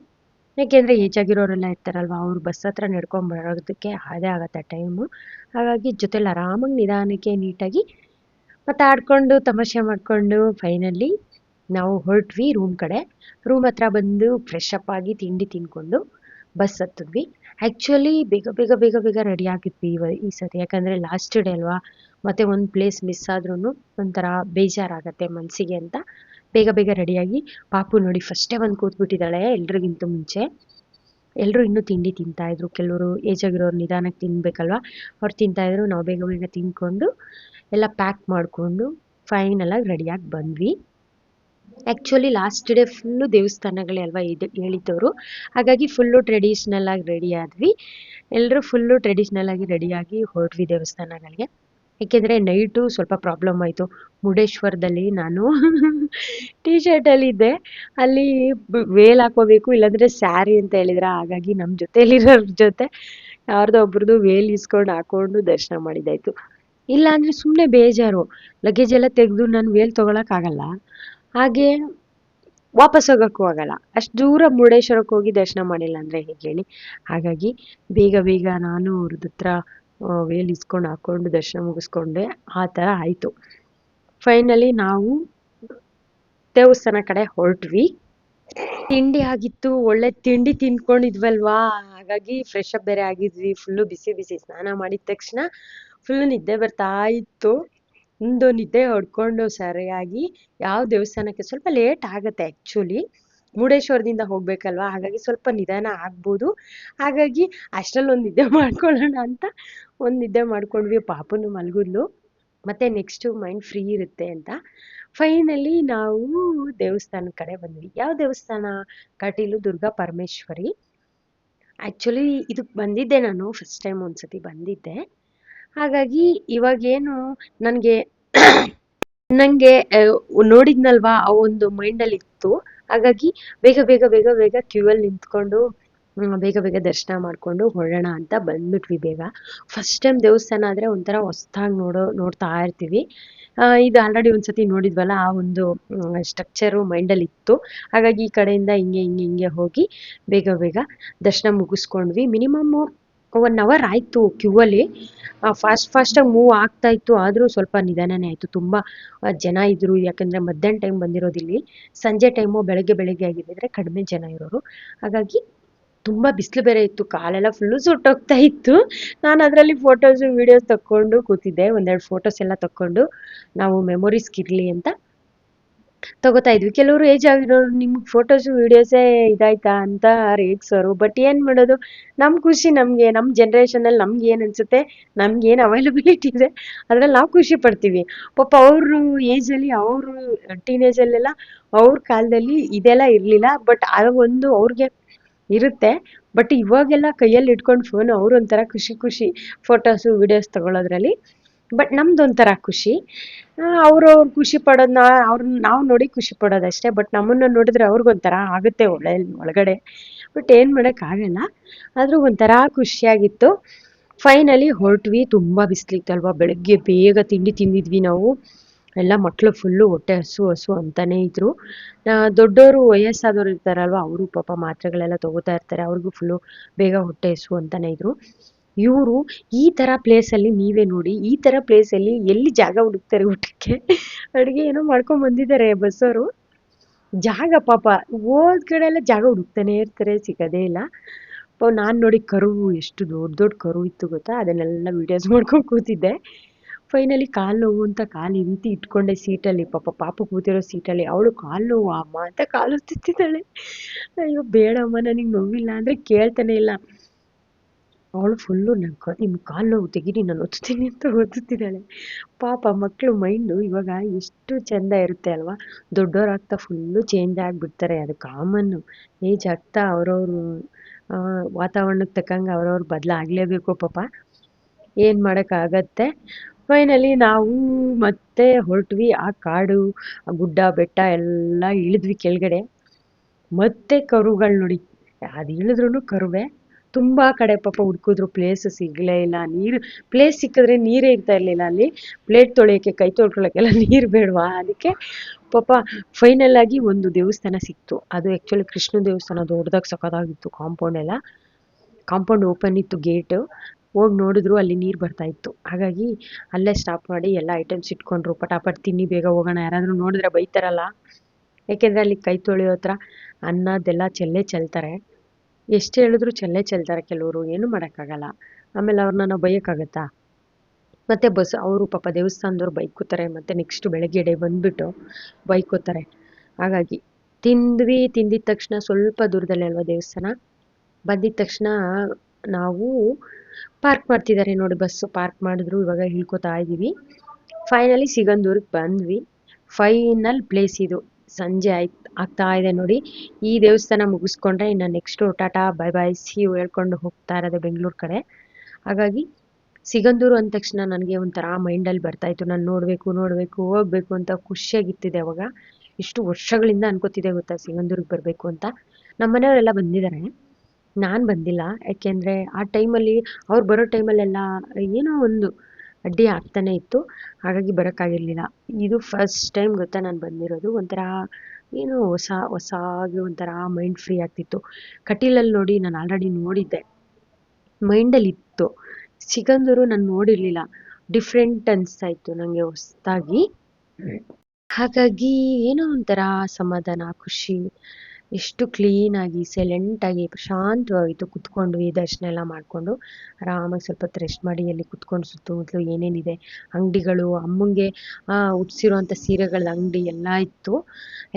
ಯಾಕೆಂದರೆ ಏಜ್ ಆಗಿರೋರೆಲ್ಲ ಇರ್ತಾರಲ್ವ, ಅವ್ರು ಬಸ್ ಹತ್ರ ನಡ್ಕೊಂಡು ಬರೋದಕ್ಕೆ ಅದೇ ಆಗುತ್ತೆ ಟೈಮು. ಹಾಗಾಗಿ ಜೊತೆಲಿ ಆರಾಮಾಗಿ ನಿಧಾನಕ್ಕೆ ನೀಟಾಗಿ ಮಾತಾಡ್ಕೊಂಡು ತಮಾಷೆ ಮಾಡಿಕೊಂಡು ಫೈನಲಿ ನಾವು ಹೊರಟ್ವಿ ರೂಮ್ ಕಡೆ. ರೂಮ್ ಹತ್ರ ಬಂದು ಫ್ರೆಶ್ ಅಪ್ ಆಗಿ ತಿಂಡಿ ತಿಂದ್ಕೊಂಡು ಬಸ್ ಹತ್ತಿದ್ವಿ. ಆ್ಯಕ್ಚುಲಿ ಬೇಗ ಬೇಗ ಬೇಗ ಬೇಗ ರೆಡಿ ಆಗಿದ್ವಿ ಈ ಸತಿ, ಯಾಕಂದರೆ ಲಾಸ್ಟ್ ಡೇ ಅಲ್ವಾ, ಮತ್ತು ಒಂದು ಪ್ಲೇಸ್ ಮಿಸ್ ಆದ್ರೂ ಒಂಥರ ಬೇಜಾರಾಗತ್ತೆ ಮನಸ್ಸಿಗೆ ಅಂತ ಬೇಗ ಬೇಗ ರೆಡಿಯಾಗಿ. ಪಾಪು ನೋಡಿ ಫಸ್ಟೇ ಬಂದು ಕೂತ್ಬಿಟ್ಟಿದ್ದಾಳೆ ಎಲ್ರಿಗಿಂತ ಮುಂಚೆ. ಎಲ್ಲರೂ ಇನ್ನೂ ತಿಂಡಿ ತಿಂತಾಯಿದ್ರು. ಕೆಲವರು ಏಜ್ ಆಗಿರೋರು ನಿಧಾನಕ್ಕೆ ತಿನ್ನಬೇಕಲ್ವ, ಅವ್ರು ತಿಂತಾಯಿದ್ರು. ನಾವು ಬೇಗ ಬೇಗ ತಿಂದ್ಕೊಂಡು ಎಲ್ಲ ಪ್ಯಾಕ್ ಮಾಡಿಕೊಂಡು ಫೈನಲಾಗಿ ರೆಡಿಯಾಗಿ ಬಂದ್ವಿ. ಆ್ಯಕ್ಚುಲಿ ಲಾಸ್ಟ್ ಡೇ ಫುಲ್ಲು ದೇವಸ್ಥಾನಗಳೇ ಅಲ್ವಾ ಹೇಳಿದ್ದವರು, ಹಾಗಾಗಿ ಫುಲ್ಲು ಟ್ರೆಡಿಷ್ನಲ್ ಆಗಿ ರೆಡಿ ಆದ್ವಿ. ಎಲ್ಲರೂ ಫುಲ್ಲು ಟ್ರೆಡಿಷ್ನಲ್ ಆಗಿ ರೆಡಿಯಾಗಿ ಹೊರಟ್ವಿ ದೇವಸ್ಥಾನಗಳಿಗೆ. ಏಕೆಂದರೆ ನೈಟು ಸ್ವಲ್ಪ ಪ್ರಾಬ್ಲಮ್ ಆಯಿತು. ಮುರುಡೇಶ್ವರದಲ್ಲಿ ನಾನು ಟೀ ಶರ್ಟಲ್ಲಿದ್ದೆ, ಅಲ್ಲಿ ವೇಲ್ ಹಾಕೋಬೇಕು ಇಲ್ಲಾಂದರೆ ಸ್ಯಾರಿ ಅಂತ ಹೇಳಿದ್ರ. ಹಾಗಾಗಿ ನಮ್ಮ ಜೊತೆಯಲ್ಲಿರೋರ ಜೊತೆ ಯಾರ್ದೋ ಒಬ್ರದ್ದು ವೇಲ್ ಇಸ್ಕೊಂಡು ಹಾಕ್ಕೊಂಡು ದರ್ಶನ ಮಾಡಿದ್ದಾಯಿತು. ಇಲ್ಲಾಂದರೆ ಸುಮ್ಮನೆ ಬೇಜಾರು, ಲಗೇಜ್ ಎಲ್ಲ ತೆಗೆದು ನಾನು ವೇಲ್ ತೊಗೊಳಕ್ಕಾಗಲ್ಲ, ಹಾಗೆ ವಾಪಸ್ ಹೋಗೋಕ್ಕೂ ಆಗಲ್ಲ. ಅಷ್ಟು ದೂರ ಮುರುಡೇಶ್ವರಕ್ಕೆ ಹೋಗಿ ದರ್ಶನ ಮಾಡಿಲ್ಲ ಅಂದರೆ ಹೇಗೆ ಹೇಳಿ. ಹಾಗಾಗಿ ಬೇಗ ಬೇಗ ನಾನು ಅವ್ರದ್ದು ಹತ್ರ ವೇಲ್ ಇಸ್ಕೊಂಡು ಹಾಕ್ಕೊಂಡು ದರ್ಶನ ಮುಗಿಸ್ಕೊಂಡೆ. ಆ ಥರ ಆಯಿತು. ಫೈನಲಿ ನಾವು ದೇವಸ್ಥಾನ ಕಡೆ ಹೊರಟ್ವಿ. ತಿಂಡಿ ಆಗಿತ್ತು, ಒಳ್ಳೆ ತಿಂಡಿ ತಿಂದ್ಕೊಂಡಿದ್ವಲ್ವಾ, ಹಾಗಾಗಿ ಫ್ರೆಶ್ ಅಪ್ ಬೇರೆ ಆಗಿದ್ವಿ. ಫುಲ್ಲು ಬಿಸಿ ಬಿಸಿ ಸ್ನಾನ ಮಾಡಿದ ತಕ್ಷಣ ಫುಲ್ಲು ನಿದ್ದೆ ಬರ್ತಾ ಇತ್ತು. ಒಂದು ನಿದ್ದೆ ಹೊಡ್ಕೊಂಡು ಸರಿಯಾಗಿ ಯಾವ ದೇವಸ್ಥಾನಕ್ಕೆ ಸ್ವಲ್ಪ ಲೇಟ್ ಆಗುತ್ತೆ ಆ್ಯಕ್ಚುಲಿ, ಮುರುಡೇಶ್ವರದಿಂದ ಹೋಗ್ಬೇಕಲ್ವಾ, ಹಾಗಾಗಿ ಸ್ವಲ್ಪ ನಿಧಾನ ಆಗ್ಬೋದು. ಹಾಗಾಗಿ ಅಷ್ಟರಲ್ಲಿ ಒಂದು ನಿದ್ದೆ ಮಾಡ್ಕೊಳ್ಳೋಣ ಅಂತ ಒಂದು ನಿದ್ದೆ ಮಾಡ್ಕೊಂಡ್ವಿ. ಪಾಪನು ಮಲಗಿದ್ಲು, ಮತ್ತು ನೆಕ್ಸ್ಟು ಮೈಂಡ್ ಫ್ರೀ ಇರುತ್ತೆ ಅಂತ. ಫೈನಲಿ ನಾವು ದೇವಸ್ಥಾನದ ಕಡೆ ಬಂದ್ವಿ. ಯಾವ ದೇವಸ್ಥಾನ? ಕಟೀಲು ದುರ್ಗಾ ಪರಮೇಶ್ವರಿ. ಆ್ಯಕ್ಚುಲಿ ಇದಕ್ಕೆ ಬಂದಿದ್ದೆ ನಾನು ಫಸ್ಟ್ ಟೈಮ್ ಒಂದ್ಸತಿ ಬಂದಿದ್ದೆ. ಹಾಗಾಗಿ ಇವಾಗೇನು ನನಗೆ ನೋಡಿದ್ನಲ್ವಾ ಆ ಒಂದು ಮೈಂಡಲ್ಲಿ ಇತ್ತು. ಹಾಗಾಗಿ ಬೇಗ ಬೇಗ ಬೇಗ ಬೇಗ ಕ್ಯೂವಲ್ಲಿ ನಿಂತ್ಕೊಂಡು ಬೇಗ ಬೇಗ ದರ್ಶನ ಮಾಡಿಕೊಂಡು ಹೊರಡೋಣ ಅಂತ ಬಂದ್ಬಿಟ್ವಿ ಬೇಗ. ಫಸ್ಟ್ ಟೈಮ್ ದೇವಸ್ಥಾನ ಆದರೆ ಒಂಥರ ಹೊಸ್ದಾಗಿ ನೋಡ್ತಾ ಇರ್ತೀವಿ. ಇದು ಆಲ್ರೆಡಿ ಒಂದ್ಸತಿ ನೋಡಿದ್ವಲ್ಲ, ಆ ಒಂದು ಸ್ಟ್ರಕ್ಚರು ಮೈಂಡಲ್ಲಿ ಇತ್ತು. ಹಾಗಾಗಿ ಈ ಕಡೆಯಿಂದ ಹಿಂಗೆ ಹಿಂಗೆ ಹಿಂಗೆ ಹೋಗಿ ಬೇಗ ಬೇಗ ದರ್ಶನ ಮುಗಿಸ್ಕೊಂಡ್ವಿ. ಮಿನಿಮಮ್ಮು 1 ಅವರ್ ಆಯಿತು ಕ್ಯೂವಲ್ಲಿ. ಫಾಸ್ಟಾಗಿ ಮೂವ್ ಆಗ್ತಾ ಇತ್ತು, ಆದರೂ ಸ್ವಲ್ಪ ನಿಧಾನನೇ ಆಯಿತು. ತುಂಬ ಜನ ಇದ್ದರು, ಯಾಕಂದರೆ ಮಧ್ಯಾಹ್ನ ಟೈಮ್ ಬಂದಿರೋದಿಲ್ಲಿ. ಸಂಜೆ ಟೈಮು ಬೆಳಗ್ಗೆ ಆಗಿದ್ದರೆ ಕಡಿಮೆ ಜನ ಇರೋರು. ಹಾಗಾಗಿ ತುಂಬ ಬಿಸಿಲು ಬೇರೆ ಇತ್ತು, ಕಾಲೆಲ್ಲ ಫುಲ್ಲು ಸುಟ್ಟೋಗ್ತಾ ಇತ್ತು. ನಾನು ಅದರಲ್ಲಿ ಫೋಟೋಸು ವೀಡಿಯೋಸ್ ತಕ್ಕೊಂಡು ಕೂತಿದ್ದೆ. ಒಂದೆರಡು ಫೋಟೋಸ್ ಎಲ್ಲ ತಕ್ಕೊಂಡು ನಾವು ಮೆಮೊರೀಸ್ಗಿರಲಿ ಅಂತ ತಗೋತಾ ಇದ್ವಿ. ಕೆಲವರು ಏಜ್ ಆಗಿರೋರು ನಿಮ್ಗೆ ಫೋಟೋಸು ವೀಡಿಯೋಸೇ ಇದಾಯ್ತಾ ಅಂತ ರೇಗ್ಸೋರು. ಬಟ್ ಏನು ಮಾಡೋದು, ನಮ್ಮ ಖುಷಿ ನಮಗೆ, ನಮ್ಮ ಜನ್ರೇಷನಲ್ಲಿ ನಮ್ಗೆ ಏನು ಅನಿಸುತ್ತೆ, ನಮ್ಗೇನು ಅವೈಲಬಿಲಿಟಿ ಇದೆ ಅದ್ರಲ್ಲಿ ನಾವು ಖುಷಿ ಪಡ್ತೀವಿ. ಪಾಪ ಅವರು ಏಜಲ್ಲಿ, ಅವರು ಟೀನೇಜಲ್ಲೆಲ್ಲ ಅವ್ರ ಕಾಲದಲ್ಲಿ ಇದೆಲ್ಲ ಇರಲಿಲ್ಲ. ಬಟ್ ಆ ಒಂದು ಅವ್ರಿಗೆ ಇರುತ್ತೆ. ಬಟ್ ಇವಾಗೆಲ್ಲ ಕೈಯಲ್ಲಿ ಇಟ್ಕೊಂಡು ಫೋನು ಅವ್ರು ಒಂಥರ ಖುಷಿ ಫೋಟೋಸು ವೀಡಿಯೋಸ್ ತಗೊಳ್ಳೋದ್ರಲ್ಲಿ. ಬಟ್ ನಮ್ದೊಂಥರ ಖುಷಿ. ಅವ್ರವ್ರು ಖುಷಿ ಪಡೋದು ಅವ್ರನ್ನ ನಾವು ನೋಡಿ ಖುಷಿ ಪಡೋದಷ್ಟೇ. ಬಟ್ ನಮ್ಮನ್ನ ನೋಡಿದ್ರೆ ಅವ್ರಿಗೊಂಥರ ಆಗುತ್ತೆ ಒಳಗಡೆ. ಬಟ್ ಏನು ಮಾಡೋಕ್ಕಾಗಲ್ಲ. ಆದರೂ ಒಂಥರ ಖುಷಿಯಾಗಿತ್ತು. ಫೈನಲಿ ಹೊರಟ್ವಿ. ತುಂಬ ಬಿಸಿಲಿತ್ತಲ್ವಾ, ಬೆಳಗ್ಗೆ ಬೇಗ ತಿಂಡಿ ತಿಂದಿದ್ವಿ ನಾವು. ಎಲ್ಲ ಮಕ್ಕಳು ಫುಲ್ಲು ಹೊಟ್ಟೆ ಹಸು ಹಸು ಅಂತಾನೇ ಇದ್ರು. ದೊಡ್ಡವರು ವಯಸ್ಸಾದವ್ರು ಇರ್ತಾರಲ್ವ, ಅವರು ಪಾಪ ಮಾತ್ರೆಗಳೆಲ್ಲ ತಗೋತಾ ಇರ್ತಾರೆ, ಅವ್ರಿಗೂ ಫುಲ್ಲು ಬೇಗ ಹೊಟ್ಟೆ ಹಸು ಅಂತಾನೆ ಇದ್ರು. ಇವರು ಈ ಥರ ಪ್ಲೇಸಲ್ಲಿ ನೀವೇ ನೋಡಿ, ಈ ಥರ ಪ್ಲೇಸಲ್ಲಿ ಎಲ್ಲಿ ಜಾಗ ಹುಡುಕ್ತಾರೆ ಊಟಕ್ಕೆ? ಅಡುಗೆ ಏನೋ ಮಾಡ್ಕೊಂಡು ಬಂದಿದ್ದಾರೆ ಬಸ್ಸವರು. ಜಾಗ ಪಾಪ ಹೋದ ಕಡೆ ಎಲ್ಲ ಜಾಗ ಹುಡುಕ್ತಾನೆ ಇರ್ತಾರೆ, ಸಿಗೋದೇ ಇಲ್ಲ. ನಾನು ನೋಡಿ ಕರು ಎಷ್ಟು ದೊಡ್ಡ ದೊಡ್ಡ ಕರು ಇತ್ತು ಗೊತ್ತಾ, ಅದನ್ನೆಲ್ಲ ವೀಡಿಯೋಸ್ ಮಾಡ್ಕೊಂಡು ಕೂತಿದ್ದೆ. ಫೈನಲಿ ಕಾಲು ನೋವು ಅಂತ ಕಾಲು ಈ ರೀತಿ ಇಟ್ಕೊಂಡೆ ಸೀಟಲ್ಲಿ, ಪಾಪು ಕೂತಿರೋ ಸೀಟಲ್ಲಿ. ಅವಳು ಕಾಲು ನೋವು ಅಮ್ಮ ಅಂತ ಕಾಲು ತಿತ್ತಿದ್ದಾಳೆ. ಅಯ್ಯೋ ಬೇಡಮ್ಮ, ನನಗೆ ನೋವಿಲ್ಲ ಅಂದರೆ ಕೇಳ್ತಾನೆ ಇಲ್ಲ. ಅವಳು ಫುಲ್ಲು ನಿಮ್ಮ ಕಾಲು ನೋವು ತೆಗೀರಿ, ನಾನು ಒತ್ತೀನಿ ಅಂತ ಒತ್ತುತ್ತಿದ್ದಾಳೆ. ಪಾಪ ಮಕ್ಕಳು ಮೈಂಡು ಇವಾಗ ಎಷ್ಟು ಚೆಂದ ಇರುತ್ತೆ ಅಲ್ವಾ. ದೊಡ್ಡವರಾಗ್ತಾ ಫುಲ್ಲು ಚೇಂಜ್ ಆಗಿಬಿಡ್ತಾರೆ, ಅದು ಕಾಮನ್ನು. ಏಜ್ ಆಗ್ತಾ ಅವ್ರವ್ರು ವಾತಾವರಣಕ್ಕೆ ತಕ್ಕಂಗೆ ಅವ್ರವ್ರು ಬದಲಾಗಲೇಬೇಕು ಪಾಪ. ಏನು ಮಾಡೋಕ್ಕಾಗತ್ತೆ. ಫೈನಲಿ ನಾವು ಮತ್ತೆ ಹೊರಟ್ವಿ. ಆ ಕಾಡು, ಆ ಗುಡ್ಡ ಬೆಟ್ಟ ಎಲ್ಲ ಇಳಿದ್ವಿ ಕೆಳಗಡೆ. ಮತ್ತೆ ಕರುಗಳು ನೋಡಿ, ಅದು ಇಳಿದ್ರೂ ಕರುವೆ. ತುಂಬ ಕಡೆ ಪಾಪ ಹುಡುಕಿದ್ರು, ಪ್ಲೇಸ್ ಸಿಗಲೇ ಇಲ್ಲ. ನೀರು ಪ್ಲೇಸ್ ಸಿಕ್ಕಿದ್ರೆ ನೀರೇ ಇರ್ತಾ ಇರಲಿಲ್ಲ ಅಲ್ಲಿ. ಪ್ಲೇಟ್ ತೊಳೆಯೋಕ್ಕೆ, ಕೈ ತೊಳ್ಕೊಳ್ಳೋಕ್ಕೆಲ್ಲ ನೀರು ಬೇಡವಾ, ಅದಕ್ಕೆ ಪಾಪ ಫೈನಲ್ ಆಗಿ ಒಂದು ದೇವಸ್ಥಾನ ಸಿಕ್ತು. ಅದು ಆ್ಯಕ್ಚುಲಿ ಕೃಷ್ಣ ದೇವಸ್ಥಾನ, ದೊಡ್ಡದಾಗಿ ಸಖತ್ತಾಗಿತ್ತು. ಕಾಂಪೌಂಡ್ ಎಲ್ಲ, ಕಾಂಪೌಂಡ್ ಓಪನ್ ಇತ್ತು ಗೇಟು. ಹೋಗಿ ನೋಡಿದ್ರು ಅಲ್ಲಿ ನೀರು ಬರ್ತಾ ಇತ್ತು. ಹಾಗಾಗಿ ಅಲ್ಲೇ ಸ್ಟಾಪ್ ಮಾಡಿ ಎಲ್ಲ ಐಟಮ್ಸ್ ಇಟ್ಕೊಂಡ್ರು. ಪಟಾಪಟ್ ತಿನ್ನಿ ಬೇಗ ಹೋಗೋಣ, ಯಾರಾದರೂ ನೋಡಿದ್ರೆ ಬೈತಾರಲ್ಲ. ಯಾಕೆಂದರೆ ಅಲ್ಲಿ ಕೈ ತೊಳೆಯೋ ಹತ್ರ ಅನ್ನದೆಲ್ಲ ಚೆಲ್ತಾರೆ. ಎಷ್ಟು ಹೇಳಿದ್ರು ಚೆಲ್ತಾರೆ ಕೆಲವರು, ಏನು ಮಾಡೋಕ್ಕಾಗಲ್ಲ. ಆಮೇಲೆ ಅವ್ರನ್ನ ನಾವು ಬೈಯೋಕ್ಕಾಗತ್ತಾ? ಮತ್ತು ಅವರು ಪಾಪ ದೇವಸ್ಥಾನದವ್ರು ಬೈಕೋತಾರೆ. ಮತ್ತು ನೆಕ್ಸ್ಟ್ ಬೆಳಗ್ಗೆ ಡೇ ಬಂದುಬಿಟ್ಟು ಬೈಕೋತಾರೆ. ಹಾಗಾಗಿ ತಿಂದಿದ ತಕ್ಷಣ ಸ್ವಲ್ಪ ದೂರದಲ್ಲೇ ಅಲ್ವಾ ದೇವಸ್ಥಾನ. ಬಂದಿದ ತಕ್ಷಣ ನಾವು ಪಾರ್ಕ್ ಮಾಡ್ತಿದ್ದಾರೆ ನೋಡಿ, ಬಸ್ಸು ಪಾರ್ಕ್ ಮಾಡಿದ್ರು. ಇವಾಗ ಇಳ್ಕೊತಾ ಇದ್ದೀವಿ. ಫೈನಲಿ ಸಿಗಂದೂರಿಗೆ ಬಂದ್ವಿ. ಫೈನಲ್ ಪ್ಲೇಸ್ ಇದು. ಸಂಜೆ ಆಗ್ತಾ ಇದೆ ನೋಡಿ. ಈ ದೇವಸ್ಥಾನ ಮುಗಿಸ್ಕೊಂಡ್ರೆ ಇನ್ನು next tata bye bye see you ಹೇಳ್ಕೊಂಡು ಹೋಗ್ತಾ ಇರೋದು ಬೆಂಗಳೂರು ಕಡೆ. ಹಾಗಾಗಿ ಸಿಗಂದೂರು ಅಂದ ತಕ್ಷಣ ನನಗೆ ಒಂಥರ ಮೈಂಡಲ್ಲಿ ಬರ್ತಾಯಿತ್ತು, ನಾನು ನೋಡಬೇಕು ಹೋಗಬೇಕು ಅಂತ ಖುಷಿಯಾಗಿತ್ತಿದೆ ಅವಾಗ. ಇಷ್ಟು ವರ್ಷಗಳಿಂದ ಅನ್ಕೋತಿದ್ದೆ ಗೊತ್ತಾ ಸಿಗಂದೂರಿಗೆ ಬರಬೇಕು ಅಂತ. ನಮ್ಮ ಮನೆಯವರೆಲ್ಲ ಬಂದಿದ್ದಾರೆ, ನಾನು ಬಂದಿಲ್ಲ. ಯಾಕೆಂದರೆ ಆ ಟೈಮಲ್ಲಿ ಅವ್ರು ಬರೋ ಟೈಮಲ್ಲೆಲ್ಲ ಏನೋ ಒಂದು ಅಡ್ಡಿ ಆಗ್ತಾನೆ ಇತ್ತು. ಹಾಗಾಗಿ ಬರೋಕ್ಕಾಗಿರಲಿಲ್ಲ. ಇದು ಫಸ್ಟ್ ಟೈಮ್ ಗೊತ್ತಾ ನಾನು ಬಂದಿರೋದು. ಒಂಥರ ಏನೋ ಹೊಸಾಗಿ ಒಂಥರ ಮೈಂಡ್ ಫ್ರೀ ಆಗ್ತಿತ್ತು. ಕಟೀಲಲ್ಲಿ ನೋಡಿ ನಾನು ಆಲ್ರೆಡಿ ನೋಡಿದ್ದೆ, ಮೈಂಡಲ್ಲಿ ಇತ್ತು. ಸಿಗಂದೂರು ನಾನು ನೋಡಿರಲಿಲ್ಲ, ಡಿಫ್ರೆಂಟ್ ಅನಿಸ್ತಾ ಇತ್ತು ನನಗೆ ಹೊಸದಾಗಿ. ಹಾಗಾಗಿ ಏನೋ ಒಂಥರ ಸಮಾಧಾನ, ಖುಷಿ. ಎಷ್ಟು ಕ್ಲೀನಾಗಿ ಸೈಲೆಂಟಾಗಿ ಪ್ರಶಾಂತವಾಗಿತ್ತು. ಕುತ್ಕೊಂಡ್ವಿ, ದರ್ಶನ ಎಲ್ಲ ಮಾಡಿಕೊಂಡು ಆರಾಮಾಗಿ ಸ್ವಲ್ಪ ಹೊತ್ತು ರೆಸ್ಟ್ ಮಾಡಿ ಅಲ್ಲಿ ಕುತ್ಕೊಂಡು ಸುತ್ತಮುತ್ತಲು ಏನೇನಿದೆ ಅಂಗಡಿಗಳು, ಅಮ್ಮಂಗೆ ಉಟ್ಸಿರೋಂಥ ಸೀರೆಗಳ ಅಂಗಡಿ ಎಲ್ಲ ಇತ್ತು.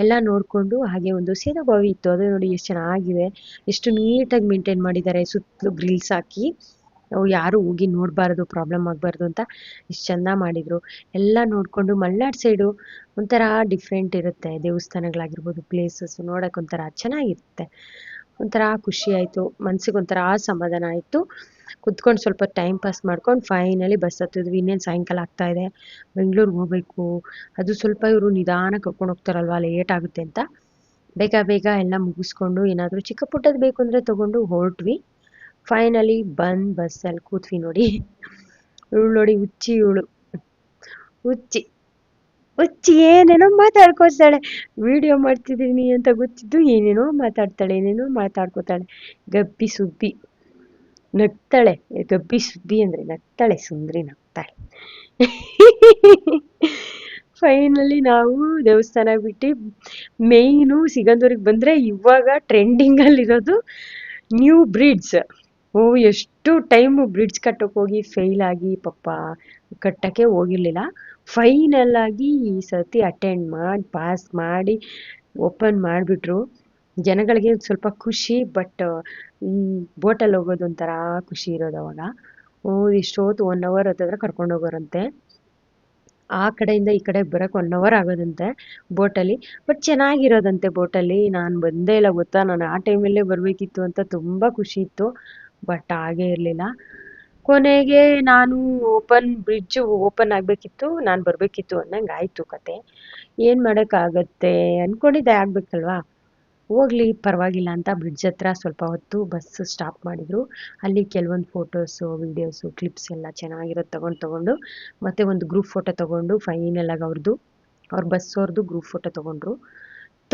ಎಲ್ಲ ನೋಡಿಕೊಂಡು ಹಾಗೆ ಒಂದು ಸೇದಾಬಾವಿ ಇತ್ತು, ಅದು ನೋಡಿ ಎಷ್ಟು ಚೆನ್ನಾಗಿದೆ, ಎಷ್ಟು ನೀಟಾಗಿ ಮೇಂಟೈನ್ ಮಾಡಿದ್ದಾರೆ. ಸುತ್ತಲೂ ಗ್ರಿಲ್ಸ್ ಹಾಕಿ, ಯಾರು ಹೋಗಿ ನೋಡಬಾರ್ದು, ಪ್ರಾಬ್ಲಮ್ ಆಗಬಾರ್ದು ಅಂತ ಇಷ್ಟು ಚೆಂದ ಮಾಡಿದರು. ಎಲ್ಲ ನೋಡಿಕೊಂಡು ಮಲೆನಾಡು ಸೈಡು ಒಂಥರ ಡಿಫ್ರೆಂಟ್ ಇರುತ್ತೆ. ದೇವಸ್ಥಾನಗಳಾಗಿರ್ಬೋದು, ಪ್ಲೇಸಸ್ ನೋಡೋಕೆ ಒಂಥರ ಚೆನ್ನಾಗಿರುತ್ತೆ. ಒಂಥರ ಖುಷಿ ಆಯಿತು, ಮನ್ಸಿಗೆ ಒಂಥರ ಸಮಾಧಾನ ಆಯಿತು. ಕುತ್ಕೊಂಡು ಸ್ವಲ್ಪ ಟೈಮ್ ಪಾಸ್ ಮಾಡ್ಕೊಂಡು ಫೈನಲಿ ಬಸ್ ಹತ್ತಿದ್ವಿ. ಇನ್ನೇನು ಸಾಯಂಕಾಲ ಆಗ್ತಾಯಿದೆ, ಬೆಂಗಳೂರಿಗೆ ಹೋಗಬೇಕು. ಅದು ಸ್ವಲ್ಪ ಇವರು ನಿಧಾನ ಕರ್ಕೊಂಡು ಹೋಗ್ತಾರಲ್ವ, ಲೇಟ್ ಆಗುತ್ತೆ ಅಂತ ಬೇಗ ಎಲ್ಲ ಮುಗಿಸ್ಕೊಂಡು ಏನಾದರೂ ಚಿಕ್ಕ ಪುಟ್ಟದ್ದು ಬೇಕು ಅಂದರೆ ತೊಗೊಂಡು ಹೊರಟ್ವಿ. ಫೈನಲಿ ಬಂದು ಬಸ್ಸಲ್ಲಿ ಕೂತ್ವಿ ನೋಡಿ. ಇವಳು ನೋಡಿ ಇವಳು ಹುಚ್ಚಿ ಏನೇನೋ ಮಾತಾಡ್ಕೋತಾಳೆ. ವಿಡಿಯೋ ಮಾಡ್ತಿದ್ದೀನಿ ಅಂತ ಗೊತ್ತಿದ್ದು ಏನೇನೋ ಮಾತಾಡ್ಕೋತಾಳೆ. ಗಬ್ಬಿ ಸುಬ್ಬಿ ನಗ್ತಾಳೆ. ಗಬ್ಬಿ ಸುಬ್ಬಿ ಅಂದರೆ ನಗ್ತಾಳೆ, ಸುಂದ್ರಿ ನಗ್ತಾಳೆ. ಫೈನಲಿ ನಾವು ದೇವಸ್ಥಾನ ಬಿಟ್ಟು ಮೇಯ್ನು ಸಿಗಂದೂರಿಗೆ ಬಂದರೆ ಇವಾಗ ಟ್ರೆಂಡಿಂಗಲ್ಲಿರೋದು ನ್ಯೂ ಬ್ರಿಡ್ಜ್. ಎಷ್ಟು ಟೈಮು ಬ್ರಿಡ್ಜ್ ಕಟ್ಟೋಕೆ ಹೋಗಿ ಫೇಲ್ ಆಗಿ ಪಾಪ ಕಟ್ಟೋಕ್ಕೆ ಹೋಗಿರಲಿಲ್ಲ. ಫೈನಲ್ ಆಗಿ ಈ ಸರ್ತಿ ಅಟೆಂಡ್ ಮಾಡಿ ಪಾಸ್ ಮಾಡಿ ಓಪನ್ ಮಾಡಿಬಿಟ್ರು. ಜನಗಳಿಗೆ ಸ್ವಲ್ಪ ಖುಷಿ. ಬಟ್ ಈ ಬೋಟಲ್ಲಿ ಹೋಗೋದು ಒಂಥರ ಖುಷಿ ಇರೋದು ಅವಾಗ. ಇಷ್ಟೊತ್ತು 1 hour ಹತ್ತಿರ ಕರ್ಕೊಂಡು ಹೋಗೋರಂತೆ. ಆ ಕಡೆಯಿಂದ ಈ ಕಡೆ ಬರೋಕ್ಕೆ 1 hour ಆಗೋದಂತೆ ಬೋಟಲ್ಲಿ. ಬಟ್ ಚೆನ್ನಾಗಿರೋದಂತೆ ಬೋಟಲ್ಲಿ. ನಾನು ಬಂದೇ ಇಲ್ಲ ಗೊತ್ತಾ, ನಾನು ಆ ಟೈಮಲ್ಲೇ ಬರಬೇಕಿತ್ತು ಅಂತ ತುಂಬ ಖುಷಿ ಇತ್ತು. ಬಟ್ ಹಾಗೇ ಇರಲಿಲ್ಲ. ಕೊನೆಗೆ ನಾನು ಬ್ರಿಡ್ಜ್ ಓಪನ್ ಆಗಬೇಕಿತ್ತು, ನಾನು ಬರಬೇಕಿತ್ತು ಅನ್ನಂಗೆ ಆಯಿತು ಕತೆ. ಏನು ಮಾಡೋಕ್ಕಾಗತ್ತೆ, ಅಂದ್ಕೊಂಡಿದ್ದೆ ಆಗಬೇಕಲ್ವಾ. ಹೋಗ್ಲಿ ಪರವಾಗಿಲ್ಲ ಅಂತ ಬ್ರಿಡ್ಜ್ ಹತ್ರ ಸ್ವಲ್ಪ ಹೊತ್ತು ಬಸ್ ಸ್ಟಾಪ್ ಮಾಡಿದರು. ಅಲ್ಲಿ ಕೆಲವೊಂದು ಫೋಟೋಸು ವೀಡಿಯೋಸು ಕ್ಲಿಪ್ಸ್ ಎಲ್ಲ ಚೆನ್ನಾಗಿರೋದು ತಗೊಂಡು ಮತ್ತು ಒಂದು ಗ್ರೂಪ್ ಫೋಟೋ ತೊಗೊಂಡು ಫೈನಲಾಗಿ ಅವ್ರ ಬಸ್ ಅವ್ರದ್ದು ಗ್ರೂಪ್ ಫೋಟೋ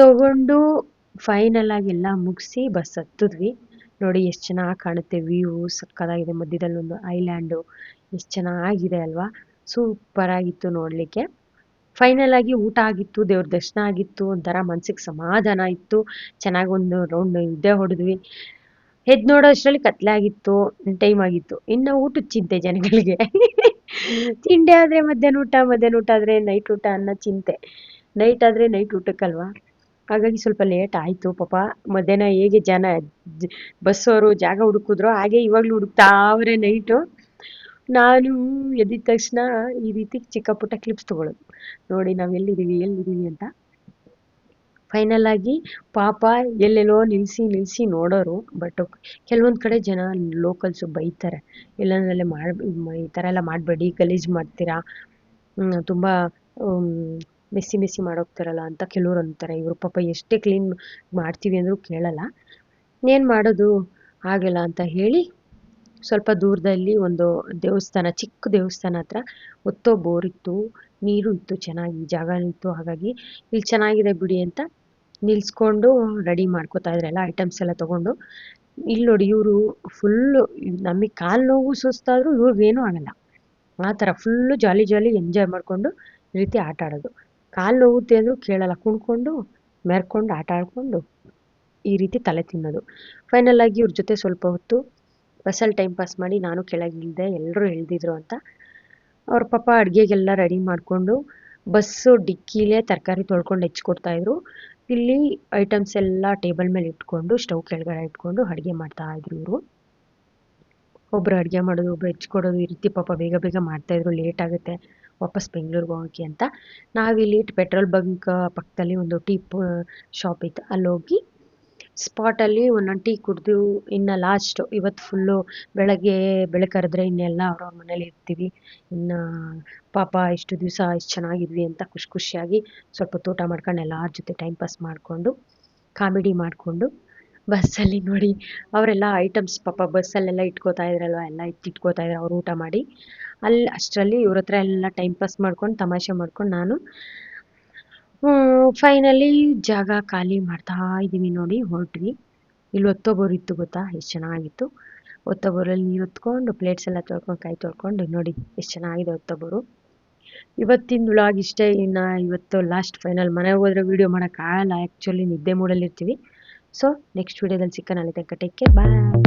ತೊಗೊಂಡು ಫೈನಲಾಗಿ ಎಲ್ಲ ಮುಗಿಸಿ ಬಸ್ ಹತ್ತಿದ್ವಿ. ನೋಡಿ ಎಷ್ಟು ಚೆನ್ನಾಗಿ ಕಾಣುತ್ತೆ, ವ್ಯೂ ಸಕ್ಕತ್ತಾಗಿದೆ, ಮಧ್ಯದಲ್ಲಿ ಒಂದು ಐಲ್ಯಾಂಡು, ಎಷ್ಟು ಚೆನ್ನಾಗಿದೆ ಅಲ್ವಾ. ಸೂಪರಾಗಿತ್ತು ನೋಡಲಿಕ್ಕೆ. ಫೈನಲಾಗಿ ಊಟ ಆಗಿತ್ತು, ದೇವ್ರ ದರ್ಶನ ಆಗಿತ್ತು, ಒಂಥರ ಮನ್ಸಿಗೆ ಸಮಾಧಾನ ಇತ್ತು. ಚೆನ್ನಾಗಿ ಒಂದು ರೌಂಡ್ ನಿದ್ದೆ ಹೊಡೆದ್ವಿ. ಎದ್ದು ನೋಡೋ ಅಷ್ಟರಲ್ಲಿ ಕತ್ಲೆ ಆಗಿತ್ತು, ಟೈಮ್ ಆಗಿತ್ತು. ಇನ್ನು ಊಟದ ಚಿಂತೆ ಜನಗಳಿಗೆ. ತಿಂಡಿ ಆದರೆ ಮಧ್ಯಾಹ್ನ ಊಟ ಆದರೆ ನೈಟ್ ಊಟ ಅನ್ನೋ ಚಿಂತೆ. ನೈಟ್ ಆದರೆ ನೈಟ್ ಊಟಕ್ಕಲ್ವಾ. ಹಾಗಾಗಿ ಸ್ವಲ್ಪ ಲೇಟ್ ಆಯಿತು ಪಾಪ. ಮಧ್ಯಾಹ್ನ ಹೇಗೆ ಬಸ್ಸವರು ಜಾಗ ಹುಡುಕಿದ್ರು ಹಾಗೆ ಇವಾಗಲೂ ಹುಡುಕ್ತಾವ್ರೆ ನೈಟು. ನಾನು ಎದ್ದಿದ ತಕ್ಷಣ ಈ ರೀತಿ ಚಿಕ್ಕ ಪುಟ್ಟ ಕ್ಲಿಪ್ಸ್ ತೊಗೊಳ್ಳೋದು, ನೋಡಿ ನಾವು ಎಲ್ಲಿದ್ದೀವಿ ಅಂತ. ಫೈನಲಾಗಿ ಪಾಪ ಎಲ್ಲೆಲ್ಲೋ ನಿಲ್ಲಿಸಿ ನೋಡೋರು. ಬಟ್ ಕೆಲವೊಂದು ಕಡೆ ಜನ ಲೋಕಲ್ಸು ಬೈತಾರೆ, ಇಲ್ಲಂದ್ರಲ್ಲೇ ಈ ಥರ ಎಲ್ಲ ಮಾಡಬೇಡಿ, ಗಲೀಜು ಮಾಡ್ತೀರಾ, ತುಂಬ ಮೆಸ್ಸಿ ಮಾಡೋಗ್ತಾರಲ್ಲ ಅಂತ ಕೆಲವ್ರು ಅಂತಾರೆ. ಇವರು ಪಾಪ ಎಷ್ಟೇ ಕ್ಲೀನ್ ಮಾಡ್ತೀವಿ ಅಂದರೂ ಕೇಳಲ್ಲ. ಏನು ಮಾಡೋದು ಆಗಲ್ಲ ಅಂತ ಹೇಳಿ ಸ್ವಲ್ಪ ದೂರದಲ್ಲಿ ಒಂದು ದೇವಸ್ಥಾನ, ಚಿಕ್ಕ ದೇವಸ್ಥಾನ ಹತ್ರ ಒತ್ತೋ ಬೋರ್ ಇತ್ತು, ನೀರು ಇತ್ತು, ಚೆನ್ನಾಗಿ ಜಾಗ ಇತ್ತು. ಹಾಗಾಗಿ ಇಲ್ಲಿ ಚೆನ್ನಾಗಿದೆ ಬಿಡಿ ಅಂತ ನಿಲ್ಲಿಸ್ಕೊಂಡು ರೆಡಿ ಮಾಡ್ಕೋತಾ ಇದ್ರೆಲ್ಲ ಐಟಮ್ಸ್ ಎಲ್ಲ ತೊಗೊಂಡು. ಇಲ್ಲಿ ನೋಡಿ ಇವರು ಫುಲ್ಲು ನಮಗೆ ಕಾಲು ನೋವು ಸುಸ್ತಾದರೂ ಇವ್ರಿಗೇನೂ ಆಗಲ್ಲ. ಆ ಥರ ಫುಲ್ಲು ಜಾಲಿ ಎಂಜಾಯ್ ಮಾಡಿಕೊಂಡು ಈ ರೀತಿ ಆಟ ಆಡೋದು. ಕಾಲು ನೋವುತ್ತೆ ಅಂದರೂ ಕೇಳಲ್ಲ, ಕುಣ್ಕೊಂಡು ಮೆರ್ಕೊಂಡು ಆಟ ಆಡಿಕೊಂಡು ಈ ರೀತಿ ತಲೆ ತಿನ್ನೋದು. ಫೈನಲಾಗಿ ಇವ್ರ ಜೊತೆ ಸ್ವಲ್ಪ ಹೊತ್ತು ಬಸ್ಸಲ್ಲಿ ಟೈಮ್ ಪಾಸ್ ಮಾಡಿ ನಾನು ಕೆಳಗೆ ಇಳಿದೆ, ಎಲ್ಲರೂ ಇಳಿದಿದ್ರು ಅಂತ. ಅವ್ರ ಪಾಪ ಅಡುಗೆಗೆಲ್ಲ ರೆಡಿ ಮಾಡಿಕೊಂಡು ಬಸ್ಸು ಡಿಕ್ಕಿಲೇ ತರಕಾರಿ ತೊಳ್ಕೊಂಡು ಹೆಚ್ಕೊಡ್ತಾಯಿದ್ರು. ಇಲ್ಲಿ ಐಟಮ್ಸ್ ಎಲ್ಲ ಟೇಬಲ್ ಮೇಲೆ ಇಟ್ಕೊಂಡು ಸ್ಟವ್ ಕೆಳಗಡೆ ಇಟ್ಕೊಂಡು ಅಡುಗೆ ಮಾಡ್ತಾಯಿದ್ರು ಇವರು. ಒಬ್ಬರು ಅಡುಗೆ ಮಾಡೋದು, ಒಬ್ಬರು ಹೆಚ್ಕೊಡೋದು, ಈ ರೀತಿ ಪಾಪ ಬೇಗ ಮಾಡ್ತಾಯಿದ್ರು. ಲೇಟ್ ಆಗುತ್ತೆ ವಾಪಸ್ ಬೆಂಗಳೂರಿಗೆ ಹೋಗೋಕ್ಕೆ ಅಂತ. ನಾವಿಲ್ಲಿ ಪೆಟ್ರೋಲ್ ಬಂಕ್ ಪಕ್ಕದಲ್ಲಿ ಒಂದು ಟೀ ಶಾಪ್ ಇತ್ತು, ಅಲ್ಲೋಗಿ ಸ್ಪಾಟಲ್ಲಿ ಒಂದೊಂದು ಟೀ ಕುಡಿದು ಇನ್ನು ಲಾಸ್ಟು ಇವತ್ತು ಫುಲ್ಲು ಬೆಳಗ್ಗೆ ಬೆಳಕರಿದ್ರೆ ಇನ್ನೆಲ್ಲ ಅವ್ರವ್ರ ಮನೇಲಿ ಇರ್ತೀವಿ. ಇನ್ನು ಪಾಪ ಇಷ್ಟು ದಿವಸ ಇಷ್ಟು ಚೆನ್ನಾಗಿದ್ವಿ ಅಂತ ಖುಷಿಯಾಗಿ ಸ್ವಲ್ಪ ಹೊತ್ತು ಊಟ ಮಾಡ್ಕೊಂಡು ಎಲ್ಲರ ಜೊತೆ ಟೈಮ್ ಪಾಸ್ ಮಾಡಿಕೊಂಡು ಕಾಮಿಡಿ ಮಾಡಿಕೊಂಡು ಬಸ್ಸಲ್ಲಿ ನೋಡಿ ಅವರೆಲ್ಲ ಐಟಮ್ಸ್ ಪಾಪ ಬಸ್ಸಲ್ಲೆಲ್ಲ ಇಟ್ಕೋತಾ ಇದ್ರಲ್ವ, ಎಲ್ಲ ಇಟ್ಕೋತಾ ಇದ್ರು ಅವ್ರು ಊಟ ಮಾಡಿ. ಅಲ್ಲಿ ಅಷ್ಟರಲ್ಲಿ ಇವ್ರ ಹತ್ರ ಎಲ್ಲ ಟೈಮ್ ಪಾಸ್ ಮಾಡ್ಕೊಂಡು ತಮಾಷೆ ಮಾಡ್ಕೊಂಡು ನಾನು ಫೈನಲಿ ಜಾಗ ಖಾಲಿ ಮಾಡ್ತಾ ಇದ್ದೀವಿ ನೋಡಿ, ಹೊರಟ್ವಿ. ಇಲ್ಲಿ ಒತ್ತೋ ಬೋರ್ ಇತ್ತು ಗೊತ್ತಾ, ಎಷ್ಟು ಚೆನ್ನಾಗಿತ್ತು. ಒತ್ತೋ ಬೋರಲ್ಲಿ ನೀರು ಹೊತ್ಕೊಂಡು ಪ್ಲೇಟ್ಸ್ ಎಲ್ಲ ತೊಳ್ಕೊಂಡು ಕೈ ತೊಳ್ಕೊಂಡು ನೋಡಿ ಎಷ್ಟು ಚೆನ್ನಾಗಿದೆ ಒತ್ತೋ ಬೋರು. ಇವತ್ತಿನ ವ್ಲಾಗ್ ಇಷ್ಟೇ. ಇನ್ನು ಇವತ್ತು ಲಾಸ್ಟ್ ಫೈನಲ್. ಮನೆಗೆ ಹೋದರೆ ವೀಡಿಯೋ ಮಾಡೋಕ್ಕಾಗಲ್ಲ, ಆ್ಯಕ್ಚುಲಿ ನಿದ್ದೆ ಮೂಡಲ್ಲಿರ್ತೀವಿ. ಸೊ ನೆಕ್ಸ್ಟ್ ವೀಡಿಯೋದಲ್ಲಿ ಸಿಕ್ಕ, ನಾಳೆ ತನಕ ಟೇಕ್ ಕೇರ್, ಬಾಯ್.